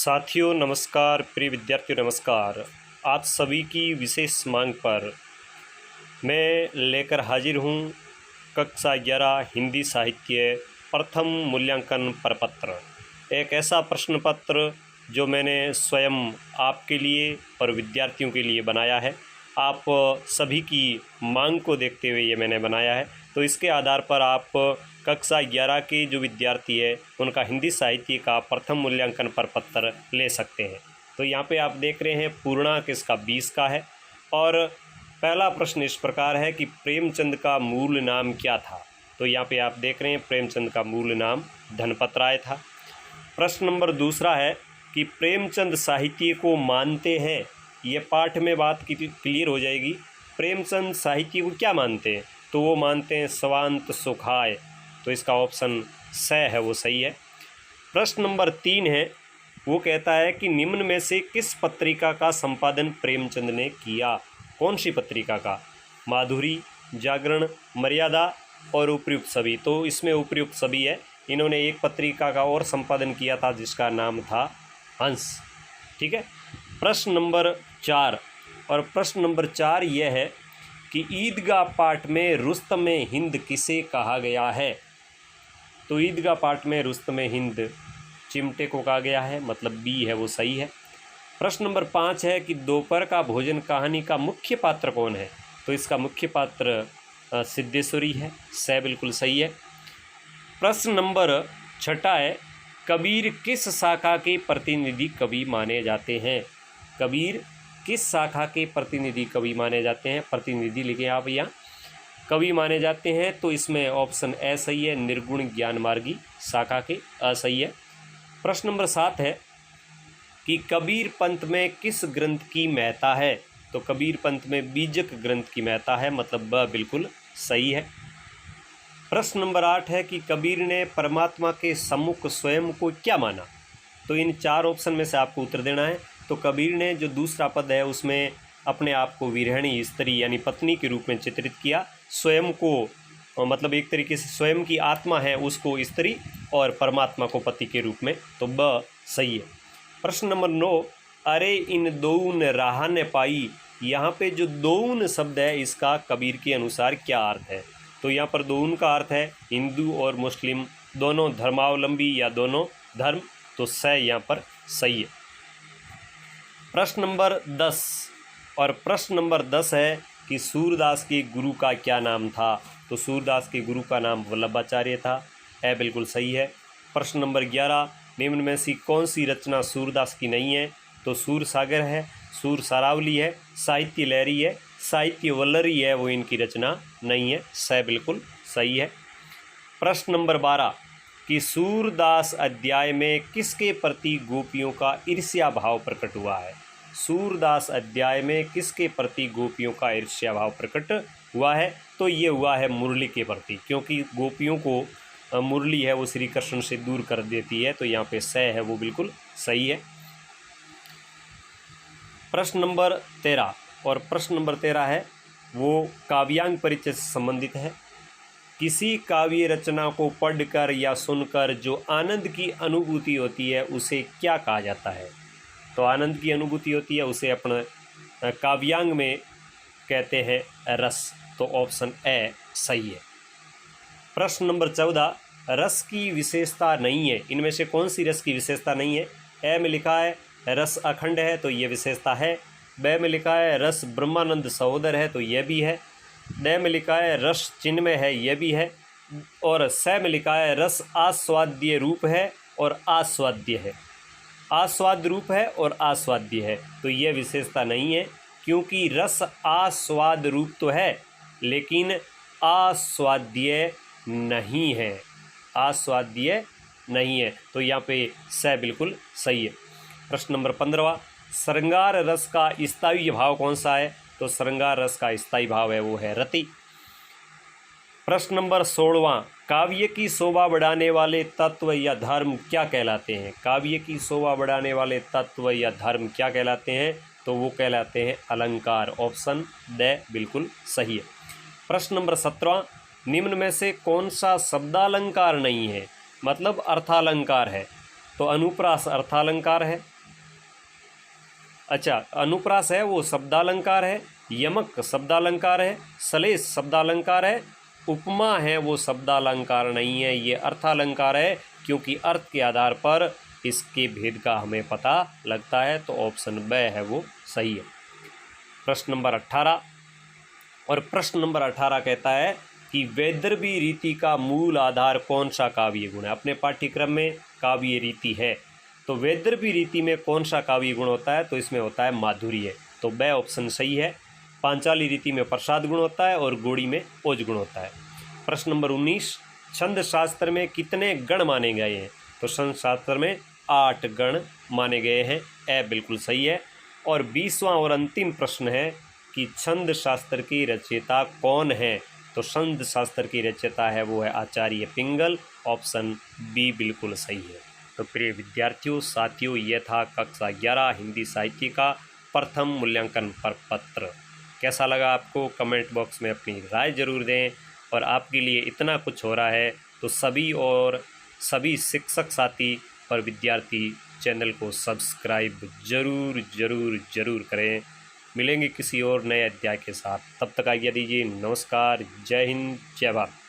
साथियों नमस्कार, प्रिय विद्यार्थियों नमस्कार। आप सभी की विशेष मांग पर मैं लेकर हाजिर हूँ कक्षा 11 हिंदी साहित्य प्रथम मूल्यांकन प्रपत्र। एक ऐसा प्रश्न पत्र जो मैंने स्वयं आपके लिए और विद्यार्थियों के लिए बनाया है। आप सभी की मांग को देखते हुए ये मैंने बनाया है। तो इसके आधार पर आप कक्षा 11 के जो विद्यार्थी है उनका हिंदी साहित्य का प्रथम मूल्यांकन प्रपत्र ले सकते हैं। तो यहाँ पे आप देख रहे हैं पूर्णांक इसका 20 का है। और पहला प्रश्न इस प्रकार है कि प्रेमचंद का मूल नाम क्या था। तो यहाँ पे आप देख रहे हैं प्रेमचंद का मूल नाम धनपत राय था। प्रश्न नंबर दूसरा है कि प्रेमचंद साहित्य को मानते हैं। ये पाठ में बात क्लियर हो जाएगी। प्रेमचंद साहित्य को क्या मानते हैं, तो वो मानते हैं स्वांत सुखाय। तो इसका ऑप्शन स है वो सही है। प्रश्न नंबर 3 है, वो कहता है कि निम्न में से किस पत्रिका का संपादन प्रेमचंद ने किया। कौन सी पत्रिका का? माधुरी, जागरण, मर्यादा और उपयुक्त सभी। तो इसमें उपयुक्त सभी है। इन्होंने एक पत्रिका का और संपादन किया था जिसका नाम था हंस। ठीक है। प्रश्न नंबर 4 और प्रश्न नंबर 4 यह है कि ईदगाह पाठ में रुस्तम हिंद किसे कहा गया है। तो ईदगाह पाठ में रुस्तम हिंद चिमटे को कहा गया है, मतलब बी है वो सही है। प्रश्न नंबर 5 है कि दोपहर का भोजन कहानी का मुख्य पात्र कौन है। तो इसका मुख्य पात्र सिद्धेश्वरी है, स बिल्कुल सही है। प्रश्न नंबर 6 है, कबीर किस शाखा के प्रतिनिधि कवि माने जाते हैं। कबीर किस शाखा के प्रतिनिधि कवि माने जाते हैं। प्रतिनिधि लिखे आप यहाँ, कवि माने जाते हैं। तो इसमें ऑप्शन ए सही है, निर्गुण ज्ञान मार्गी शाखा के असही है। प्रश्न नंबर 7 है कि कबीर पंथ में किस ग्रंथ की महत्ता है। तो कबीर पंथ में बीजक ग्रंथ की महत्ता है, मतलब ब बिल्कुल सही है। प्रश्न नंबर 8 है कि कबीर ने परमात्मा के सम्मुख स्वयं को क्या माना। तो इन 4 ऑप्शन में से आपको उत्तर देना है। तो कबीर ने जो दूसरा पद है उसमें अपने आप को विरहणी स्त्री यानी पत्नी के रूप में चित्रित किया। स्वयं को मतलब एक तरीके से स्वयं की आत्मा है उसको स्त्री और परमात्मा को पति के रूप में। तो ब सही है। प्रश्न नंबर 9, अरे इन दोउन राह ने पाई। यहाँ पे जो दोउन शब्द है इसका कबीर के अनुसार क्या अर्थ है। तो यहाँ पर दोउन का अर्थ है हिंदू और मुस्लिम दोनों धर्मावलंबी या दोनों धर्म। तो स यहाँ पर सही है। प्रश्न नंबर 10 और प्रश्न नंबर 10 है कि सूरदास के गुरु का क्या नाम था। तो सूरदास के गुरु का नाम वल्लभाचार्य था, ए बिल्कुल सही है। प्रश्न नंबर 11, निम्न में से कौन सी रचना सूरदास की नहीं है। तो सूर सागर है, सूर सारावली है, साहित्य लहरी है, साहित्य वल्लरी है, वो इनकी रचना नहीं है, स बिल्कुल सही है। प्रश्न नंबर 12 कि सूरदास अध्याय में किसके प्रति गोपियों का ईर्ष्या भाव प्रकट हुआ है। सूरदास अध्याय में किसके प्रति गोपियों का ईर्ष्या भाव प्रकट हुआ है। तो ये हुआ है मुरली के प्रति, क्योंकि गोपियों को मुरली है वो श्री कृष्ण से दूर कर देती है। तो यहाँ पे स है वो बिल्कुल सही है। प्रश्न नंबर 13 और प्रश्न नंबर 13 है वो काव्यांग परिचय से संबंधित है। किसी काव्य रचना को पढ़कर या सुनकर जो आनंद की अनुभूति होती है उसे क्या कहा जाता है। तो आनंद की अनुभूति होती है उसे अपन काव्यांग में कहते हैं रस। तो ऑप्शन ए सही है। प्रश्न नंबर 14, रस की विशेषता नहीं है। इनमें से कौन सी रस की विशेषता नहीं है। ए में लिखा है रस अखंड है, तो ये विशेषता है। ब में लिखा है रस ब्रह्मानंद सहोदर है, तो यह भी है। ड में लिखा है रस चिन्मय है, यह भी है। और स में लिखा है रस आस्वाद्य रूप है और आस्वाद्य है। आस्वाद रूप है और आस्वाद्य है, तो यह विशेषता नहीं है, क्योंकि रस आस्वाद रूप तो है लेकिन आस्वाद्य नहीं है। आस्वाद्य नहीं है, तो यहाँ पे स बिल्कुल सही है। प्रश्न नंबर 15, श्रृंगार रस का स्थायी भाव कौन सा है। तो श्रृंगार रस का स्थायी भाव है वो है रति। प्रश्न नंबर 16, काव्य की शोभा बढ़ाने वाले तत्व या धर्म क्या कहलाते हैं। काव्य की शोभा बढ़ाने वाले तत्व या धर्म क्या कहलाते हैं। तो वो कहलाते हैं अलंकार। ऑप्शन ड बिल्कुल सही है। प्रश्न नंबर 17, निम्न में से कौन सा शब्दालंकार नहीं है, मतलब अर्थालंकार है। तो अनुप्रास अर्थालंकार है, अच्छा, अनुप्रास है वो शब्दालंकार है, यमक शब्दालंकार है, सलेश शब्दालंकार है, उपमा है वो शब्दालंकार नहीं है, ये अर्थालंकार है, क्योंकि अर्थ के आधार पर इसके भेद का हमें पता लगता है। तो ऑप्शन ब है वो सही है। प्रश्न नंबर 18, और प्रश्न नंबर 18 कहता है कि वैदर्भी रीति का मूल आधार कौन सा काव्य गुण है। अपने पाठ्यक्रम में काव्य रीति है, तो वैदर्भी रीति में कौन सा काव्य गुण होता है, तो इसमें होता है माधुर्य। तो ब ऑप्शन सही है। पांचाली रीति में प्रसाद गुण होता है और गोड़ी में ओज गुण होता है। प्रश्न नंबर 19, छंद शास्त्र में कितने गण माने गए हैं, तो छंद शास्त्र में 8 गण माने गए हैं। ए बिल्कुल सही है। और 20वां और अंतिम प्रश्न है कि छंद शास्त्र की रचयिता कौन है, तो छंद शास्त्र की रचयिता है वो है आचार्य पिंगल। ऑप्शन बी बिल्कुल सही है। तो प्रिय विद्यार्थियों, साथियों, यह था कक्षा 11 हिंदी साहित्य का प्रथम मूल्यांकन प्रपत्र। कैसा लगा आपको, कमेंट बॉक्स में अपनी राय जरूर दें। और आपके लिए इतना कुछ हो रहा है तो सभी शिक्षक साथी और विद्यार्थी चैनल को सब्सक्राइब जरूर करें। मिलेंगे किसी और नए अध्याय के साथ, तब तक आज्ञा दीजिए। नमस्कार, जय हिंद, जय भारत।